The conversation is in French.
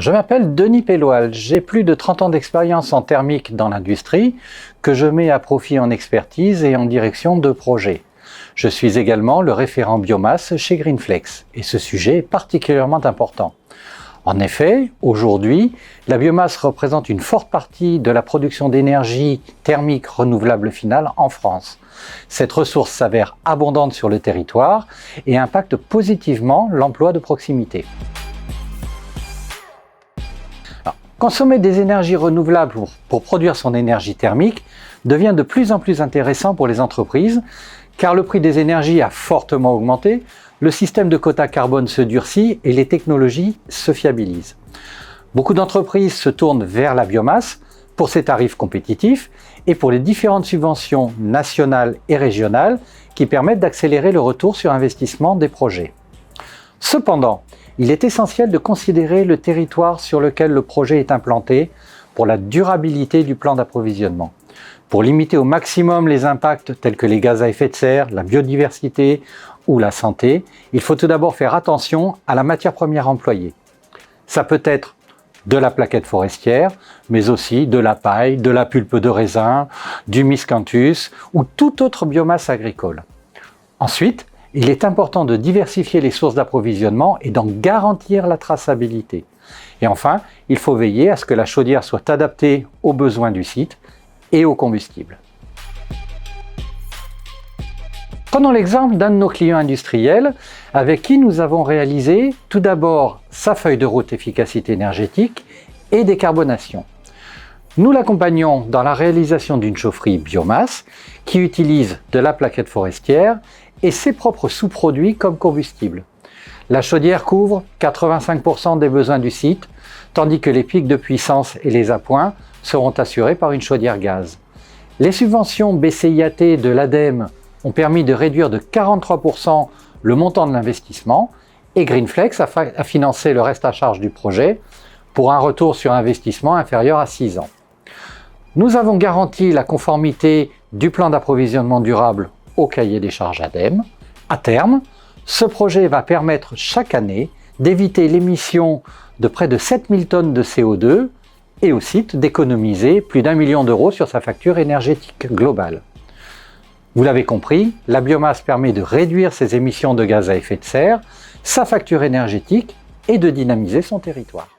Je m'appelle Denis Pelloal, j'ai plus de 30 ans d'expérience en thermique dans l'industrie que je mets à profit en expertise et en direction de projets. Je suis également le référent biomasse chez Greenflex et ce sujet est particulièrement important. En effet, aujourd'hui, la biomasse représente une forte partie de la production d'énergie thermique renouvelable finale en France. Cette ressource s'avère abondante sur le territoire et impacte positivement l'emploi de proximité. Consommer des énergies renouvelables pour produire son énergie thermique devient de plus en plus intéressant pour les entreprises car le prix des énergies a fortement augmenté, le système de quotas carbone se durcit et les technologies se fiabilisent. Beaucoup d'entreprises se tournent vers la biomasse pour ses tarifs compétitifs et pour les différentes subventions nationales et régionales qui permettent d'accélérer le retour sur investissement des projets. Cependant, il est essentiel de considérer le territoire sur lequel le projet est implanté pour la durabilité du plan d'approvisionnement. Pour limiter au maximum les impacts tels que les gaz à effet de serre, la biodiversité ou la santé, il faut tout d'abord faire attention à la matière première employée. Ça peut être de la plaquette forestière, mais aussi de la paille, de la pulpe de raisin, du miscanthus ou toute autre biomasse agricole. Ensuite, il est important de diversifier les sources d'approvisionnement et d'en garantir la traçabilité. Et enfin, il faut veiller à ce que la chaudière soit adaptée aux besoins du site et au combustible. Prenons l'exemple d'un de nos clients industriels avec qui nous avons réalisé tout d'abord sa feuille de route efficacité énergétique et décarbonation. Nous l'accompagnons dans la réalisation d'une chaufferie biomasse qui utilise de la plaquette forestière et ses propres sous-produits comme combustible. La chaudière couvre 85% des besoins du site, tandis que les pics de puissance et les appoints seront assurés par une chaudière gaz. Les subventions BCIAT de l'ADEME ont permis de réduire de 43% le montant de l'investissement et Greenflex a financé le reste à charge du projet pour un retour sur investissement inférieur à 6 ans. Nous avons garanti la conformité du plan d'approvisionnement durable au cahier des charges ADEME. À terme, ce projet va permettre chaque année d'éviter l'émission de près de 7000 tonnes de CO2 et au site d'économiser plus d'1 million d'euros sur sa facture énergétique globale. Vous l'avez compris, la biomasse permet de réduire ses émissions de gaz à effet de serre, sa facture énergétique et de dynamiser son territoire.